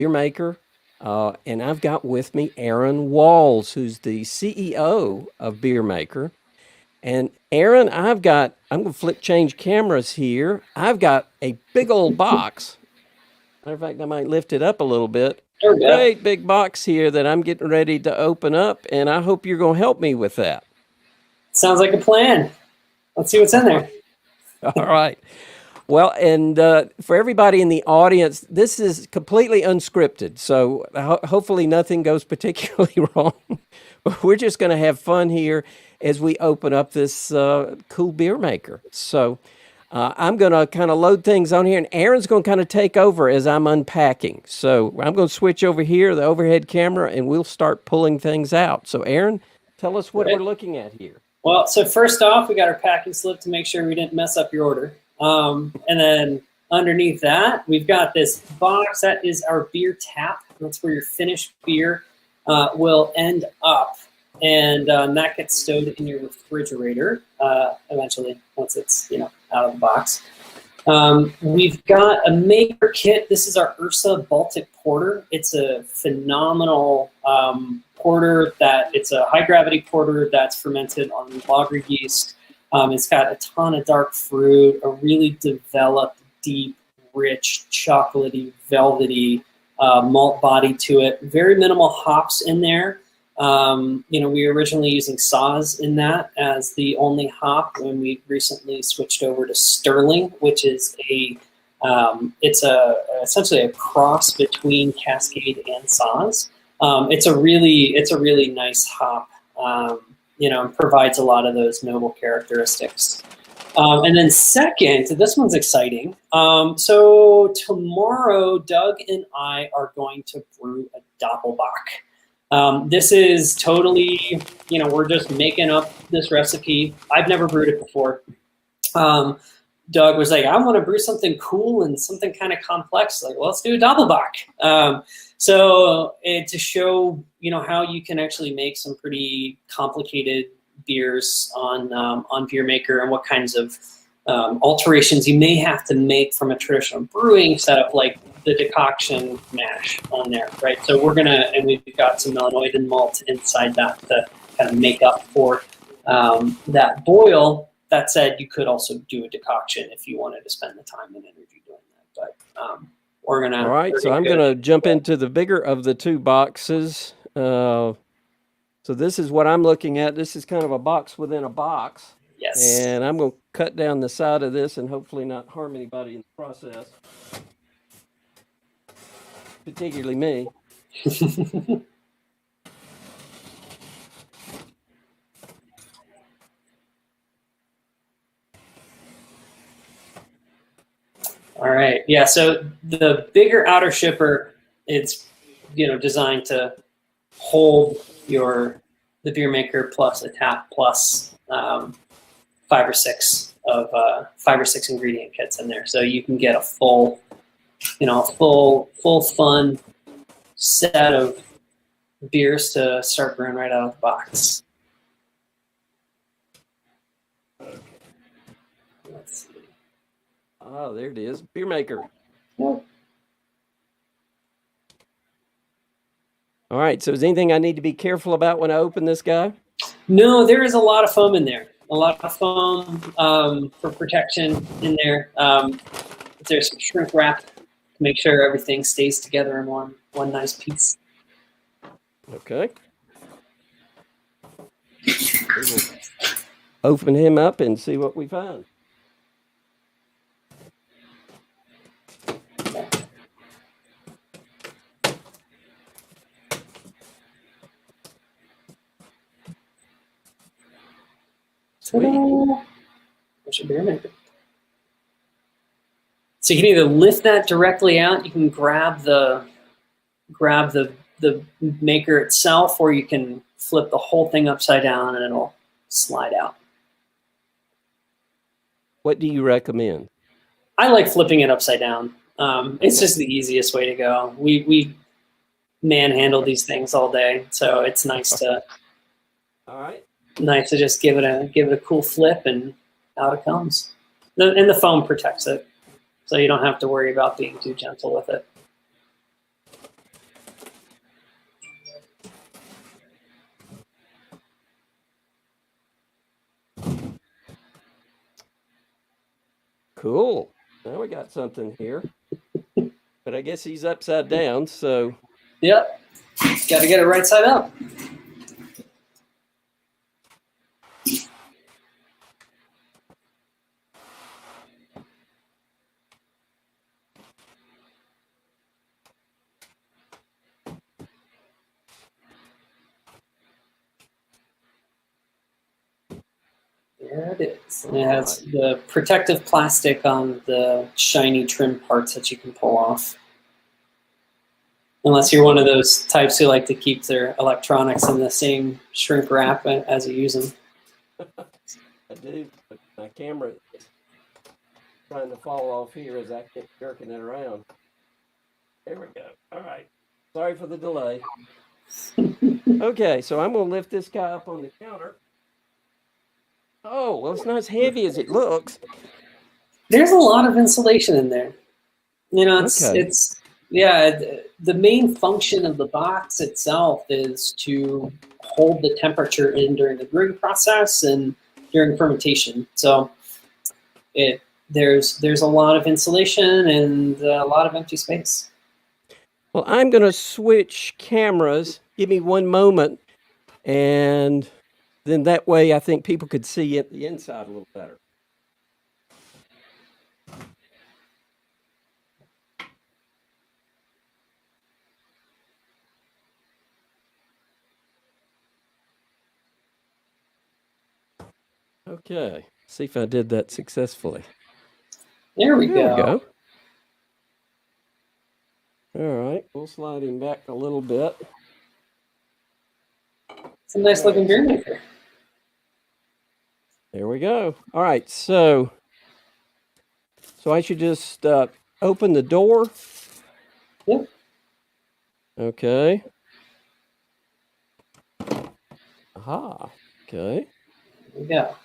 beer maker. And I've got with me Aaron Walls, who's the CEO of BEERMKR. And Aaron, I'm going to change cameras here. I've got a big old box. Matter of fact, I might lift it up a little bit. There we go. Great big box here that I'm getting ready to open up, and I hope you're going to help me with that. Sounds like a plan. Let's see what's in there. All right. Well, and for everybody in the audience, this is completely unscripted, so hopefully nothing goes particularly wrong. We're just going to have fun here as we open up this cool beer maker. So I'm going to kind of load things on here, and Aaron's going to kind of take over as I'm unpacking. So I'm going to switch over here, the overhead camera, and we'll start pulling things out. So Aaron, tell us what we're looking at here. Well, so first off, we got our packing slip to make sure we didn't mess up your order. And then underneath that, we've got this box. That is our beer tap. That's where your finished beer will end up. And that gets stowed in your refrigerator eventually once it's out of the box. We've got a maker kit. This is our Ursa Baltic porter. It's a phenomenal porter. It's a high gravity porter that's fermented on lager yeast. It's got a ton of dark fruit, a really developed, deep, rich, chocolatey, velvety malt body to it. Very minimal hops in there. We were originally using Saaz in that as the only hop when we recently switched over to Sterling, which is essentially a cross between Cascade and Saaz. It's a really nice hop. Provides a lot of those noble characteristics. And then second, this one's exciting. So tomorrow, Doug and I are going to brew a Doppelbock. This is totally, we're just making up this recipe. I've never brewed it before. Doug was like, I want to brew something cool and something kind of complex. Like, well, let's do a Doppelbock. So to show, how you can actually make some pretty complicated beers on BEERMKR and what kinds of alterations you may have to make from a traditional brewing setup, like the decoction mash on there, right? So we've got some melanoidin malt inside that to kind of make up for that boil. That said, you could also do a decoction if you wanted to spend the time and energy doing that. But we're gonna. All right, so I'm gonna jump into the bigger of the two boxes. So this is what I'm looking at. This is kind of a box within a box. Yes. And I'm going to cut down the side of this and hopefully not harm anybody in the process, particularly me. All right. Yeah. So the bigger outer shipper, it's designed to hold the BEERMKR plus a tap plus 5 or 6 ingredient kits in there, so you can get a full fun set of beers to start brewing right out of the box. Let's see. Oh, there it is, BEERMKR. Yep. All right, so is there anything I need to be careful about when I open this guy? No, there is a lot of foam in there. A lot of foam for protection in there. There's some shrink wrap to make sure everything stays together in one nice piece. Okay. We'll open him up and see what we find. Sweet. What's your BEERMKR? So you can either lift that directly out, you can grab the maker itself, or you can flip the whole thing upside down and it'll slide out. What do you recommend? I like flipping it upside down. It's just the easiest way to go. We manhandle these things all day, so it's nice to. All right. Nice to just give it a cool flip and out it comes. And the foam protects it, so you don't have to worry about being too gentle with it. Cool. Now we got something here. But I guess he's upside down, so. Yep. Got to get it right side up. There it is. And it has the protective plastic on the shiny trim parts that you can pull off. Unless you're one of those types who like to keep their electronics in the same shrink wrap as you use them. I do, but my camera is trying to fall off here as I keep jerking it around. There we go. All right. Sorry for the delay. Okay, so I'm going to lift this guy up on the counter. Oh, well, it's not as heavy as it looks. There's a lot of insulation in there. You know, Okay. the main function of the box itself is to hold the temperature in during the brewing process and during fermentation. So there's a lot of insulation and a lot of empty space. Well, I'm going to switch cameras. Give me one moment, and then that way I think people could see the inside a little better. Okay, see if I did that successfully. There we go. All right, we'll slide him back a little bit. It's a nice looking BEERMKR. There we go. All right, so I should just open the door. Yep. Okay. Aha. Okay. There we go.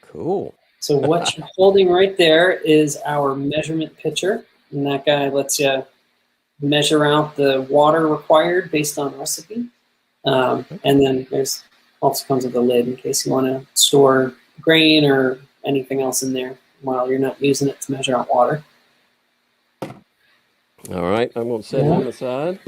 Cool. So what you're holding right there is our measurement pitcher, and that guy lets you measure out the water required based on recipe. And then there's also comes with a lid in case you want to store grain or anything else in there while you're not using it to measure out water. All right, I'm going to set him aside.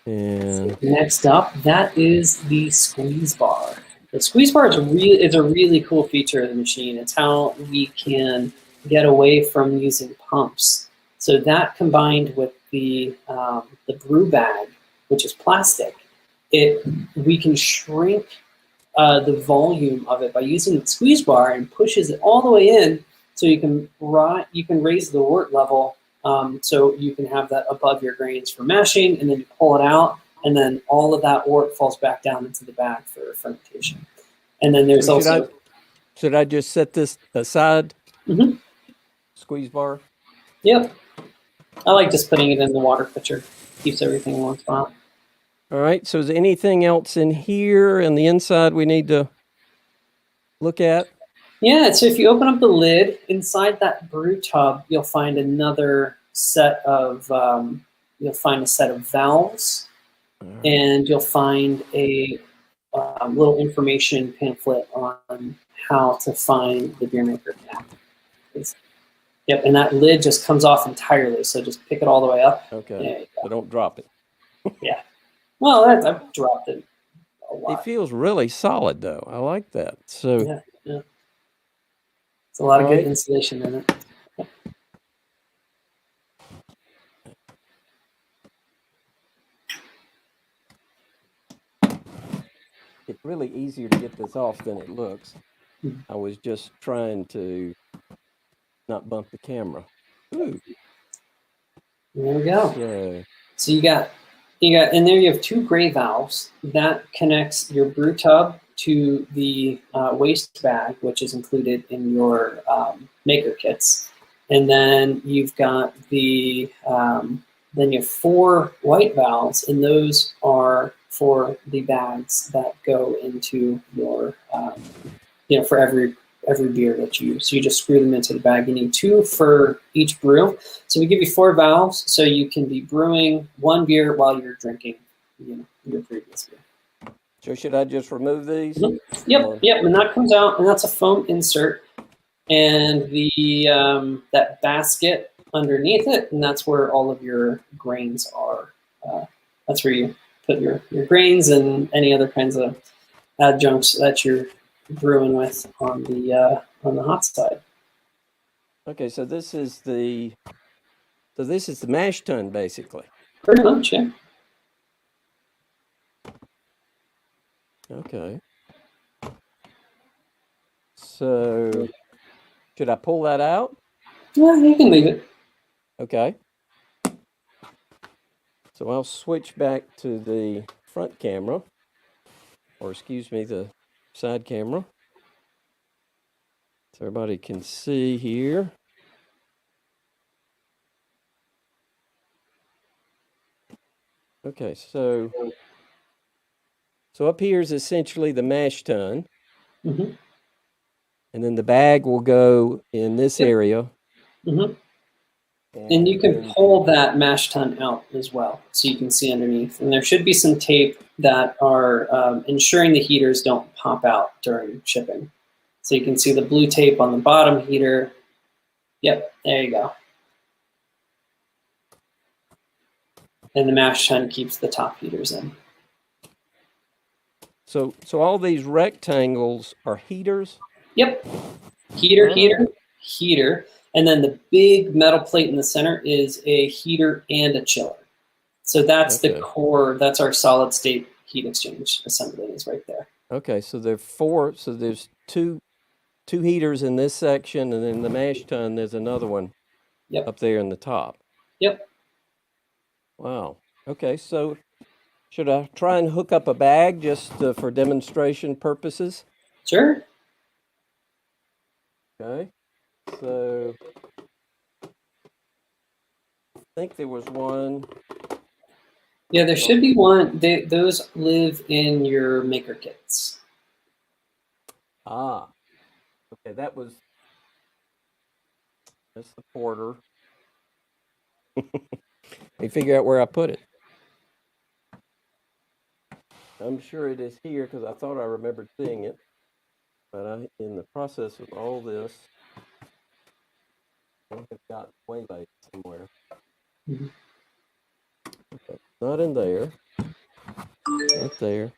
And next up, that is the squeeze bar. The squeeze bar is a really cool feature of the machine. It's how we can get away from using pumps. So that combined with the brew bag, which is plastic, we can shrink the volume of it by using the squeeze bar and pushes it all the way in, so you can raise the wort level, so you can have that above your grains for mashing, and then you pull it out, and then all of that wort falls back down into the bag for fermentation. And then there's should I just set this aside? Mm-hmm. Squeeze bar. Yep. I like just putting it in the water pitcher. Keeps everything in one spot. All right, so is there anything else in here and the inside we need to look at? Yeah, so if you open up the lid, inside that brew tub, you'll find another set of, valves, and you'll find a little information pamphlet on how to find the BEERMKR cap. Yep, and that lid just comes off entirely, so just pick it all the way up. Okay, so don't drop it. Yeah. Well, I've dropped it a lot. It feels really solid, though. I like that. So yeah. It's a lot of good insulation in it. It's really easier to get this off than it looks. I was just trying to not bump the camera. Ooh. There we go. So you got in there, you have two gray valves that connects your brew tub to the waste bag, which is included in your maker kits. And then you've got then you have four white valves, and those are for the bags that go into your, for every beer that you use. So you just screw them into the bag. You need two for each brew. So we give you four valves, so you can be brewing one beer while you're drinking, your previous beer. So should I just remove these? Yep, and that comes out, and that's a foam insert, and the that basket underneath it, and that's where all of your grains are. That's where you put your grains and any other kinds of adjuncts that you're brewing with on the hot side. Okay, so this is the mash tun, basically. Pretty much, yeah. Okay. So should I pull that out? Yeah, you can leave it. Okay. So I'll switch back to the front camera, or excuse me, the side camera. So everybody can see here. Okay, so up here is essentially the mash tun. Mm-hmm. And then the bag will go in this area. Mm-hmm. And you can pull that mash tun out as well, so you can see underneath. And there should be some tape that are ensuring the heaters don't pop out during shipping. So you can see the blue tape on the bottom heater. Yep, there you go. And the mash tun keeps the top heaters in. So all these rectangles are heaters? Yep. Heater. And then the big metal plate in the center is a heater and a chiller. So that's the core, that's our solid state heat exchange assembly is right there. Okay, so there are four, so there's two heaters in this section, and then the mash tun, there's another one up there in the top. Yep. Wow. Okay, so should I try and hook up a bag just for demonstration purposes? Sure. Okay, so I think there was one. Yeah, there should be one. Those live in your maker kits. Ah, okay, that's the porter. Let me figure out where I put it. I'm sure it is here because I thought I remembered seeing it. But in the process of all this, I have got waylaid somewhere. Mm-hmm. Okay. Not in there. Not there.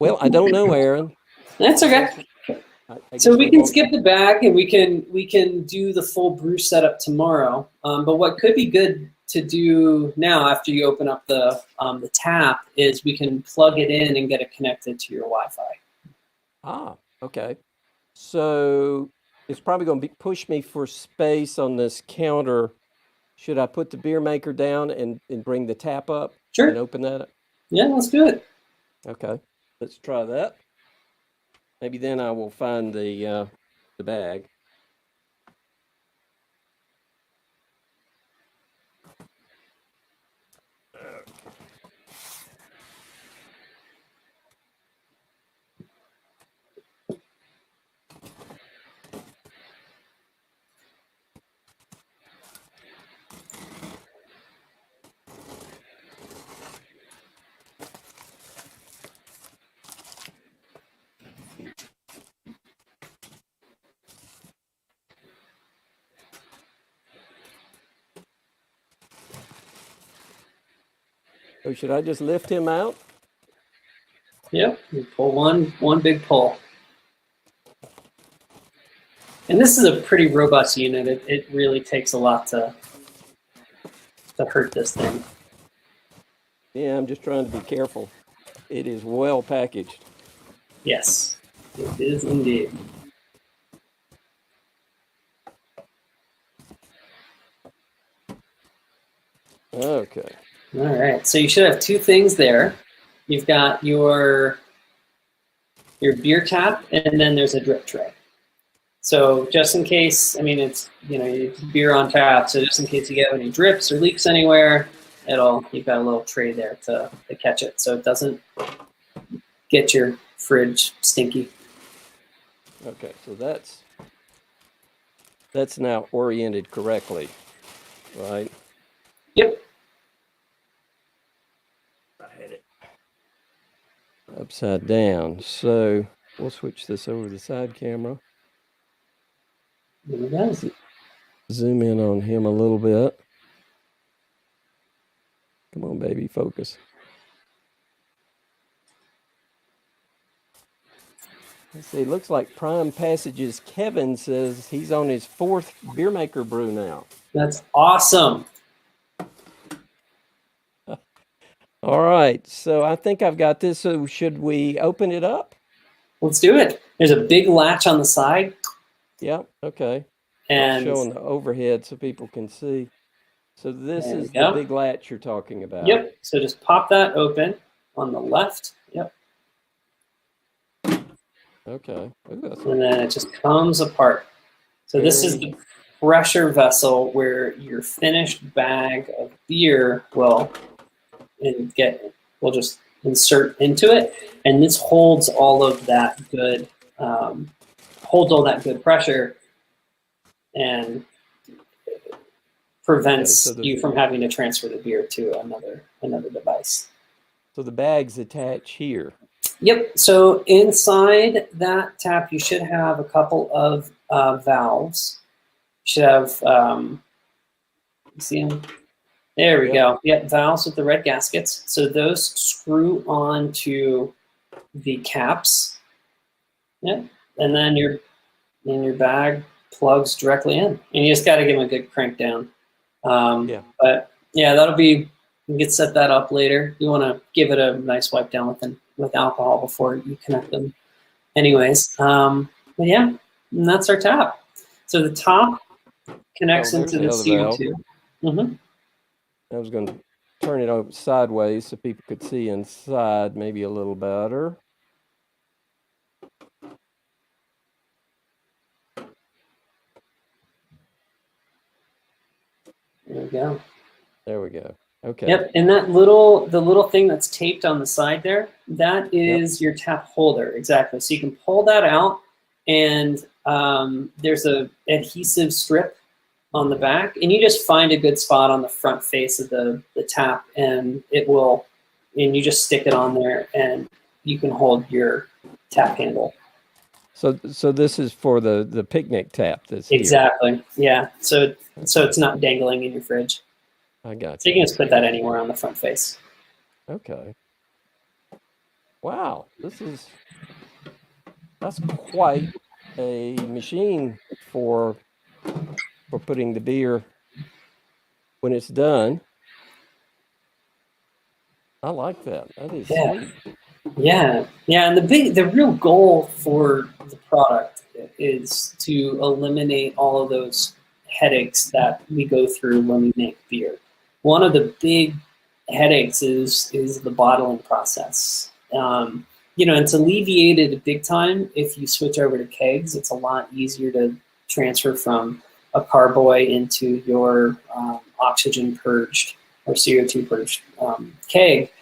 Well, I don't know, Aaron. That's okay. So we can skip the bag and we can do the full brew setup tomorrow. But what could be good to do now after you open up the tap is we can plug it in and get it connected to your Wi-Fi. Ah, okay. So it's probably going to push me for space on this counter. Should I put the beer maker down and bring the tap up? Sure. And open that up? Yeah, let's do it. Okay, let's try that. Maybe then I will find the bag. So should I just lift him out? Yep, you pull one big pull. And this is a pretty robust unit. It really takes a lot to hurt this thing. Yeah, I'm just trying to be careful. It is well packaged. Yes, it is indeed. Okay. All right, so you should have two things there. You've got your beer tap, and then there's a drip tray. So just in case, I mean, it's, it's beer on tap, so just in case you get any drips or leaks anywhere, you've got a little tray there to catch it, so it doesn't get your fridge stinky. Okay, so that's now oriented correctly, right? Yep. I had it. upside down. So we'll switch this over to the side camera. There we go. Zoom in on him a little bit. Come on, baby, focus. Let's see, looks like Prime Passages Kevin says he's on his 4th BEERMKR brew now. That's awesome. All right, so I think I've got this. So should we open it up? Let's do it. There's a big latch on the side. Yep, okay. And showing the overhead so people can see. So this there we is go. the big latch you're talking about. Yep. So just pop that open on the left. Yep. Okay. Ooh, that's And then it just comes apart. So this is the pressure vessel where your finished bag of beer will just insert into it, and this holds all of that good pressure and prevents you from having to transfer the beer to another device. So the bag's attached here. Yep. So inside that tap, you should have a couple of valves. You should have, see them? There we go. Yep, valves with the red gaskets. So those screw on-to the caps. Yep. And then your bag plugs directly in. And you just got to give them a good crank down. But yeah, that'll be, you can set that up later. You want to give it a nice wipe down with alcohol before you connect them. Anyways, but yeah, and that's our tap. So the top connects into the CO2. Mm-hmm. I was going to turn it over sideways so people could see inside maybe a little better. There we go. There we go. Okay. Yep, and the little thing that's taped on the side there, that is your tap holder, exactly. So you can pull that out, and there's a adhesive strip on the back, and you just find a good spot on the front face of the tap, and you just stick it on there, and you can hold your tap handle. So this is for the picnic tap that's exactly here. Yeah. So it's not dangling in your fridge. I got you. So you can just put that anywhere on the front face. Okay. Wow, that's quite a machine for putting the beer when it's done. I like that. That is sweet. Yeah, and the real goal for the product is to eliminate all of those headaches that we go through when we make beer. One of the big headaches is the bottling process. It's alleviated big time if you switch over to kegs. It's a lot easier to transfer from a carboy into your oxygen purged or CO2 purged keg,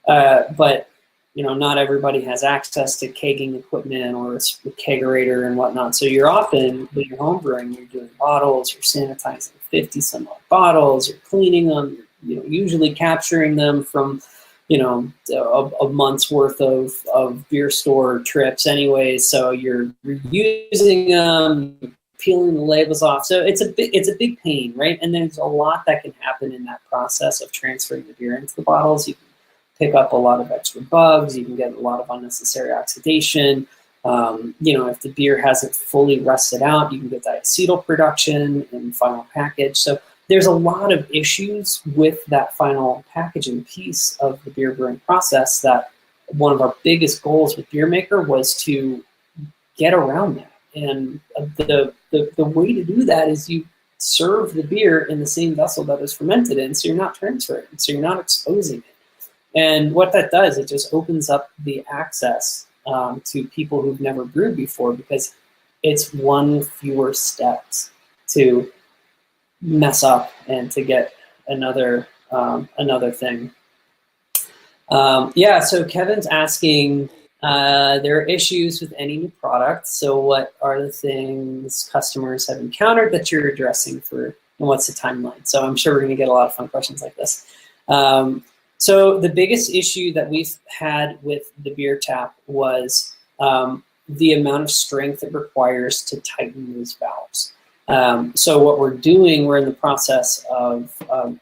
but not everybody has access to kegging equipment or a kegerator and whatnot. So you're often, when you're homebrewing, you're doing bottles, you're sanitizing 50-some odd bottles, you're cleaning them, you're usually capturing them from, a month's worth of beer store trips anyway. So you're reusing them, peeling the labels off. So it's a big pain, right? And there's a lot that can happen in that process of transferring the beer into the bottles. You can pick up a lot of extra bugs. You can get a lot of unnecessary oxidation. If the beer hasn't fully rusted out, you can get diacetyl production in the final package. So there's a lot of issues with that final packaging piece of the beer brewing process that one of our biggest goals with BEERMKR was to get around that. And the way to do that is you serve the beer in the same vessel that it's fermented in, so you're not transferring, so you're not exposing it. And what that does, it just opens up the access to people who've never brewed before, because it's one fewer steps to mess up and to get another thing. So Kevin's asking, there are issues with any new product. So what are the things customers have encountered that you're addressing and what's the timeline? So I'm sure we're going to get a lot of fun questions like this. So the biggest issue that we've had with the beer tap was the amount of strength it requires to tighten those valves. So what we're doing, we're in the process of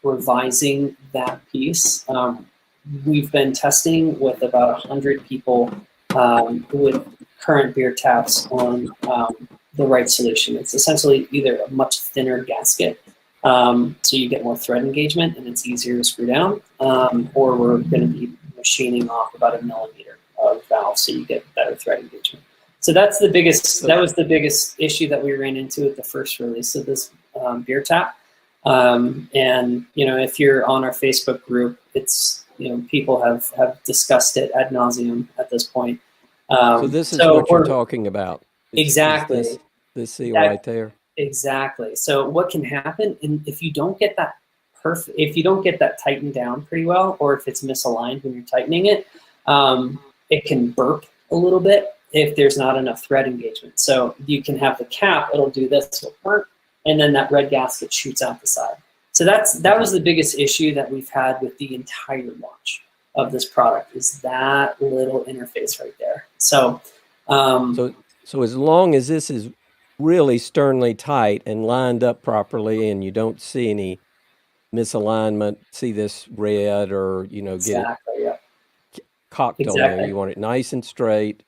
revising that piece. We've been testing with about 100 people with current beer taps on the right solution. It's essentially either a much thinner gasket, so you get more thread engagement and it's easier to screw down, or we're going to be machining off about 1 millimeter of valve so you get better thread engagement. So that's the biggest. That was the biggest issue that we ran into at the first release of this beer tap. And if you're on our Facebook group, it's people have discussed it ad nauseum at this point. So this is what you're talking about. Exactly. This seal right there. Exactly. So what can happen, and if you don't get that if you don't get that tightened down pretty well, or if it's misaligned when you're tightening it, it can burp a little bit if there's not enough thread engagement. So you can have the cap, it'll do this, it'll burp, and then that red gasket shoots out the side. So that was the biggest issue that we've had with the entire launch of this product, is that little interface right there. So so as long as this is really sternly tight and lined up properly, and you don't see any misalignment, see this red, or exactly, get it cocked on there. You want it nice and straight.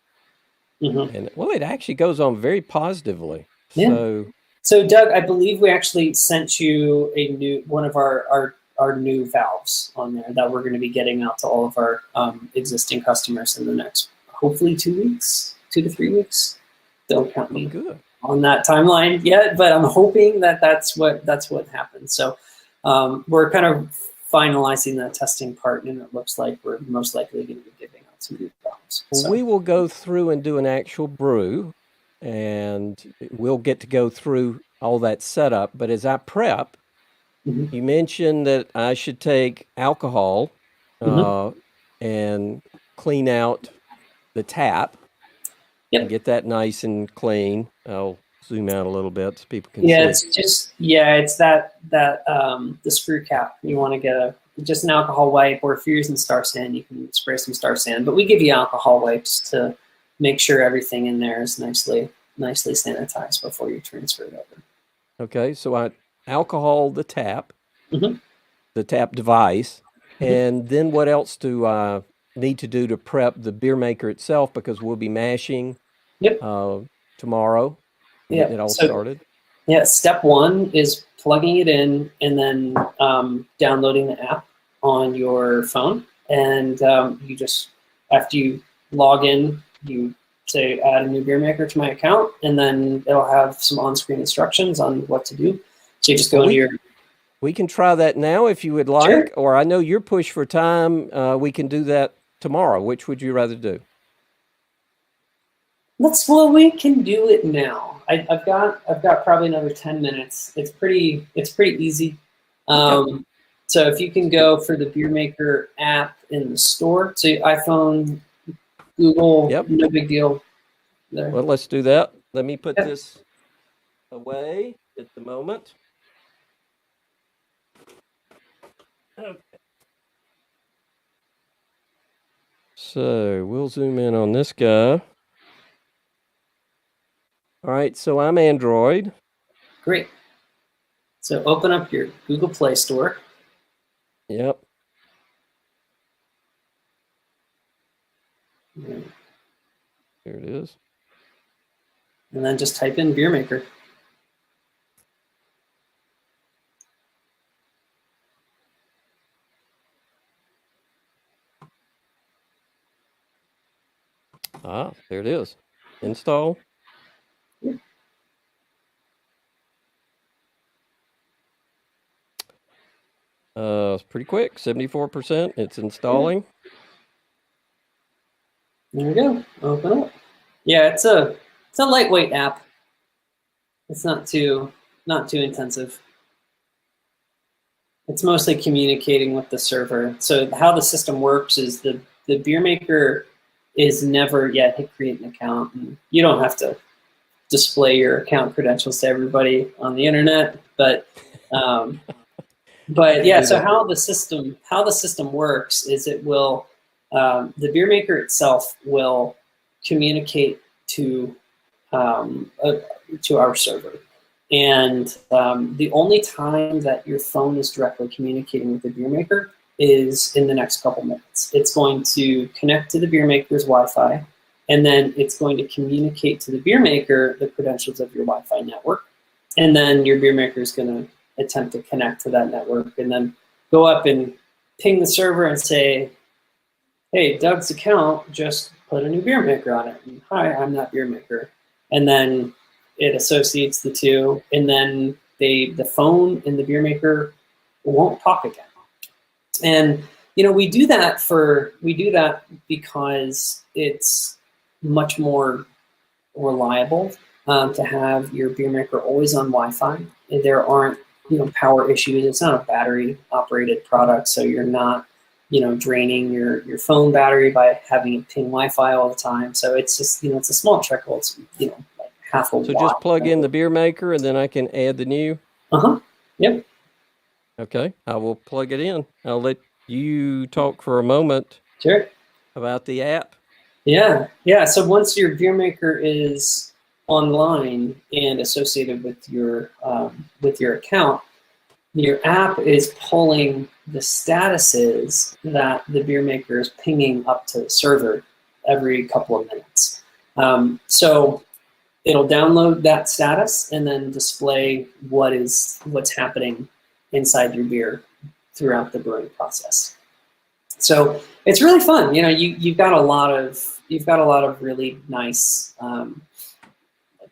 Mm-hmm. And well, it actually goes on very positively. Yeah. So Doug, I believe we actually sent you one of our new valves on there that we're going to be getting out to all of our existing customers in the next, hopefully 2 to 3 weeks. Don't count me on that timeline yet, but I'm hoping that's what happens. So we're kind of finalizing that testing part, and it looks like we're most likely going to be giving out some new valves. Well, we will go through and do an actual brew, and we'll get to go through all that setup. But as I prep, you mentioned that I should take alcohol and clean out the tap. Yep. And get that nice and clean. I'll zoom out a little bit so people can see. It's that the screw cap. You want to get just an alcohol wipe, or if you're using Star San, you can spray some Star San. But we give you alcohol wipes to make sure everything in there is nicely sanitized before you transfer it over. Okay, so I alcohol the tap, the tap device, and then what else do I need to do to prep the beer maker itself? Because we'll be mashing tomorrow. Yeah, it all started. Yeah, step one is plugging it in and then downloading the app on your phone. And you just, after you log in, you say add a new beer maker to my account, and then it'll have some on-screen instructions on what to do. So you just go into your... We can try that now if you would like, sure. Or I know you're pushed for time. We can do that tomorrow. Which would you rather do? We can do it now. I've got probably another 10 minutes. It's pretty easy. Okay. So if you can go for the BEERMKR app in the store, so iPhone, Google, no big deal there. Well, let's do that. Let me put this away at the moment. Okay. So we'll zoom in on this guy. All right, so I'm Android. Great. So open up your Google Play Store. Yep. There it is. And then just type in BEERMKR. Ah, there it is. Install. Yeah. It's pretty quick, 74%. It's installing. There we go. Open up. Yeah, it's a lightweight app. It's not too intensive. It's mostly communicating with the server. So how the system works is the BEERMKR is never yet hit create an account. And you don't have to display your account credentials to everybody on the internet, but But yeah, so that. how the system works is it will the beer maker itself will communicate to our server, and the only time that your phone is directly communicating with the beer maker is in the next couple minutes. It's going to connect to the beer maker's Wi-Fi, and then it's going to communicate to the beer maker the credentials of your Wi-Fi network, and then your beer maker is going to attempt to connect to that network, and then go up and ping the server and say, hey, Doug's account just put a new beer maker on it. And, hi, I'm that beer maker. And then it associates the two, and then the phone and the beer maker won't talk again. And we do that because it's much more reliable to have your beer maker always on Wi-Fi. And there aren't power issues. It's not a battery operated product, so you're not draining your phone battery by having it ping Wi-Fi all the time. So it's just it's a small trickle. It's like half a watt. So just plug in the beer maker and then I can add the new. Yep. Okay, I will plug it in. I'll let you talk for a moment. Sure. About the app. Yeah. So once your beer maker is online and associated with your account, your app is pulling the statuses that the beer maker is pinging up to the server every couple of minutes. So it'll download that status and then display what's happening inside your beer throughout the brewing process. So it's really fun. You've got a lot of really nice kind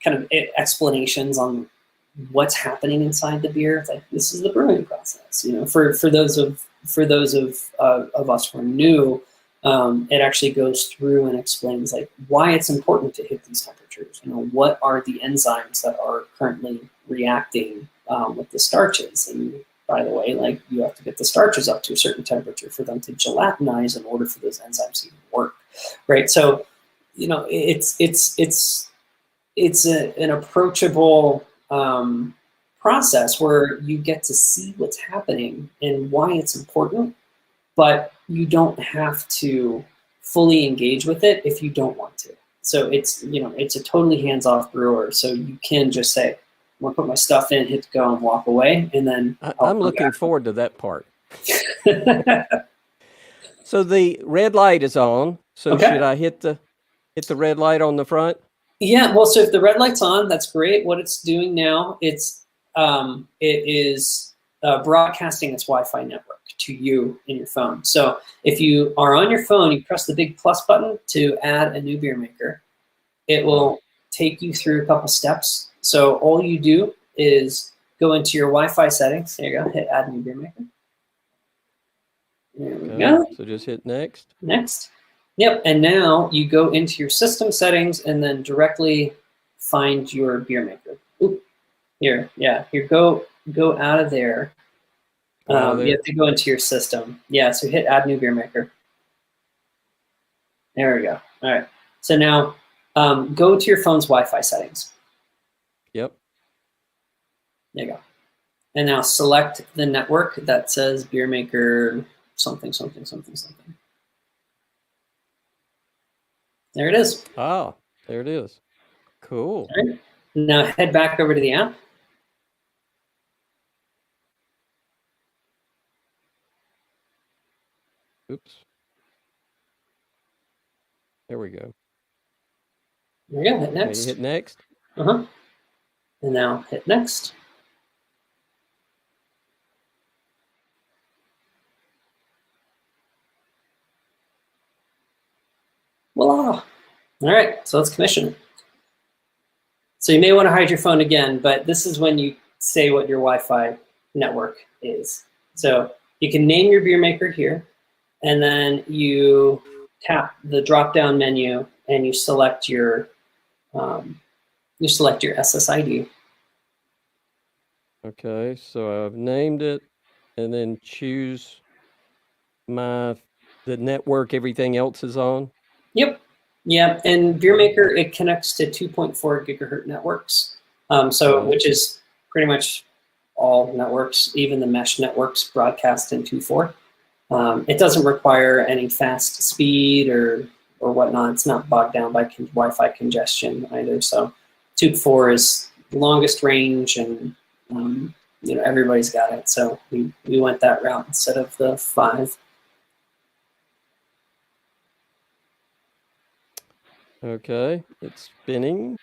of explanations on what's happening inside the beer. It's like, this is the brewing process. For those of us who are new, it actually goes through and explains like why it's important to hit these temperatures. What are the enzymes that are currently reacting with the starches? And by the way, like you have to get the starches up to a certain temperature for them to gelatinize in order for those enzymes to even work, right? So, it's an approachable process where you get to see what's happening and why it's important, but you don't have to fully engage with it if you don't want to. So it's a totally hands-off brewer. So you can just say, I'm gonna put my stuff in, hit go, and walk away, and then I'm looking forward to that part. So the red light is on. So should I hit the red light on the front? Yeah, well, so if the red light's on, that's great. What it's doing now, it is broadcasting its Wi-Fi network to you in your phone. So if you are on your phone, you press the big plus button to add a new beer maker. It will take you through a couple steps. So all you do is go into your Wi-Fi settings. There you go. Hit add new beer maker. There we go. So just hit next. Next. Yep, and now you go into your system settings and then directly find your beer maker. Oop. Here, go out of there. You have to go into your system. Yeah, so hit add new beer maker. There we go. All right. So now go to your phone's Wi-Fi settings. Yep. There you go. And now select the network that says beer maker something. There it is. Ah, there it is. Cool. All right. Now head back over to the app. Oops. There we go. There you go. Hit next. Okay, hit next. And now hit next. Voila. All right, so let's commission it. So you may want to hide your phone again, but this is when you say what your Wi-Fi network is. So you can name your beer maker here, and then you tap the drop-down menu and you select your SSID. Okay, so I've named it, and then choose the network everything else is on. Yep. Yeah, and BeerMaker, it connects to 2.4 gigahertz networks, which is pretty much all networks, even the mesh networks, broadcast in 2.4. It doesn't require any fast speed or whatnot. It's not bogged down by Wi-Fi congestion either. So Tube 4 is the longest range, and everybody's got it. So we went that route instead of the 5. Okay, it's spinning.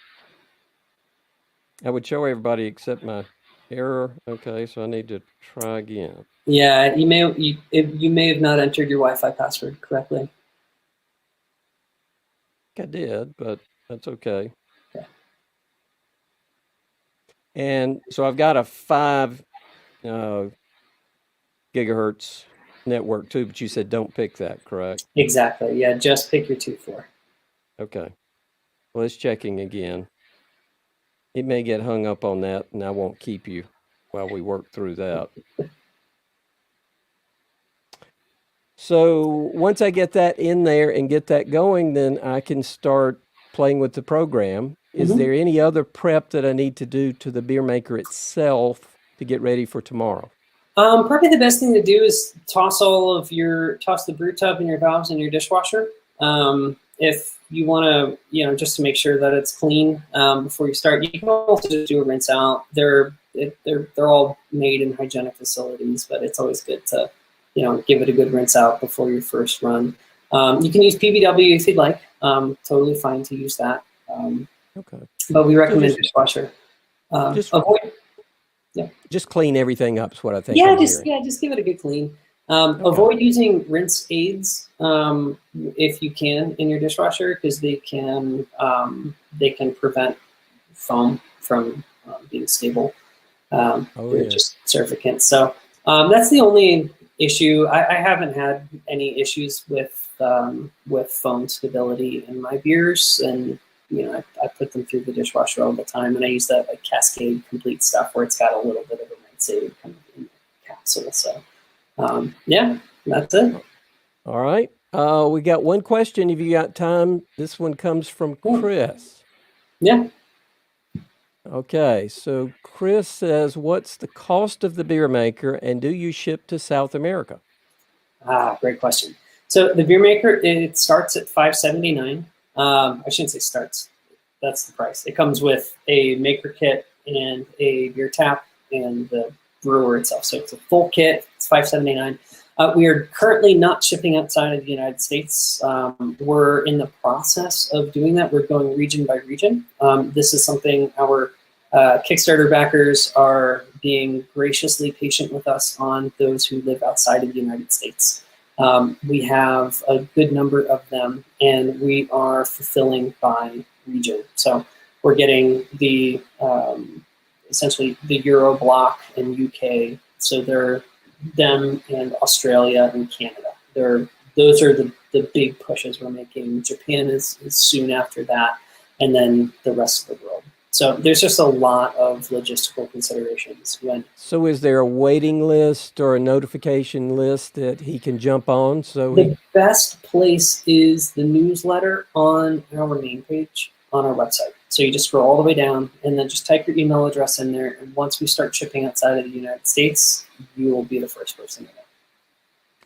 I would show everybody except my error. Okay, so I need to try again. Yeah, you may have not entered your Wi-Fi password correctly. I did, but that's okay. Yeah. And so I've got a 5 gigahertz network too, but you said don't pick that, correct? Exactly. Yeah, just pick your 2.4. Okay. Well, it's checking again. It may get hung up on that, and I won't keep you while we work through that. So once I get that in there and get that going, then I can start playing with the program. Is there any other prep that I need to do to the beer maker itself to get ready for tomorrow? Probably the best thing to do is toss the brew tub and your valves in your dishwasher. If you want to, just to make sure that it's clean before you start, you can also just do a rinse out. They're all made in hygienic facilities, but it's always good to, give it a good rinse out before your first run. You can use PBW if you'd like. Totally fine to use that. Okay. But we recommend dishwasher. Just clean everything up is what I think. Just give it a good clean. Avoid using rinse aids if you can in your dishwasher, because they can prevent foam from being stable. They're just surfactants. So that's the only issue. I haven't had any issues with foam stability in my beers, and I put them through the dishwasher all the time, and I use that like Cascade Complete stuff where it's got a little bit of a rinse aid kind of in the capsule. So that's it. All right. We got one question if you got time. This one comes from Chris. Yeah. Okay, so Chris says, what's the cost of the beer maker, and do you ship to South America? Great question. So the beer maker, it starts at $579. I shouldn't say starts. That's the price. It comes with a maker kit and a beer tap and the brewer itself. So it's a full kit. It's $579. We are currently not shipping outside of the United States. We're in the process of doing that. We're going region by region. This is something our Kickstarter backers are being graciously patient with us on, those who live outside of the United States. We have a good number of them, and we are fulfilling by region. So we're getting the essentially the Euro block and UK. So they're them and Australia and Canada. Those are the big pushes we're making. Japan is soon after that, and then the rest of the world. So there's just a lot of logistical considerations. So is there a waiting list or a notification list that he can jump on? The best place is the newsletter on our main page on our website. So you just scroll all the way down and then just type your email address in there. And once we start shipping outside of the United States, you will be the first person to know.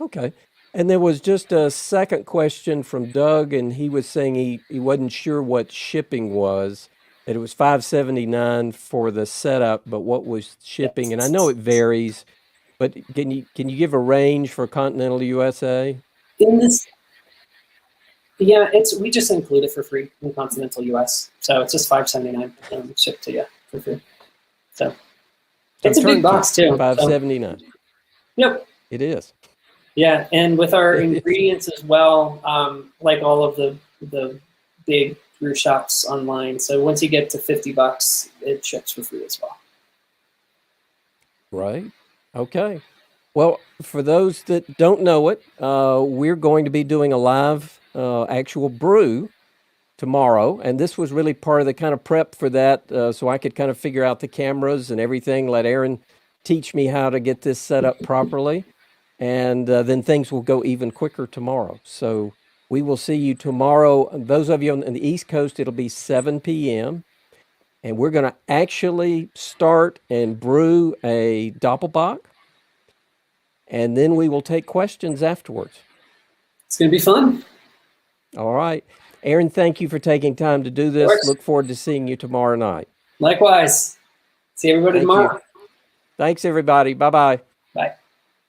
Okay. And there was just a second question from Doug, and he was saying he wasn't sure what shipping was. That it was $579 for the setup, but what was shipping? And I know it varies, but can you give a range for continental USA? We just include it for free in continental US, so it's just $579 shipped to you for free. So it's a big box too. $579. Yep, it is. Yeah, and with our ingredients as well, like all of the big brew shops online. So once you get to $50, it ships for free as well. Right. Okay. Well, for those that don't know it, we're going to be doing a live actual brew tomorrow, and this was really part of the kind of prep for that, so I could kind of figure out the cameras and everything, let Aaron teach me how to get this set up properly, and then things will go even quicker tomorrow. So we will see you tomorrow. Those of you on the East Coast, it'll be 7 p.m. and we're going to actually start and brew a Doppelbock, and then we will take questions afterwards. It's going to be fun. All right. Aaron, thank you for taking time to do this. Look forward to seeing you tomorrow night. Likewise. See everybody tomorrow. Thanks, everybody. Bye-bye.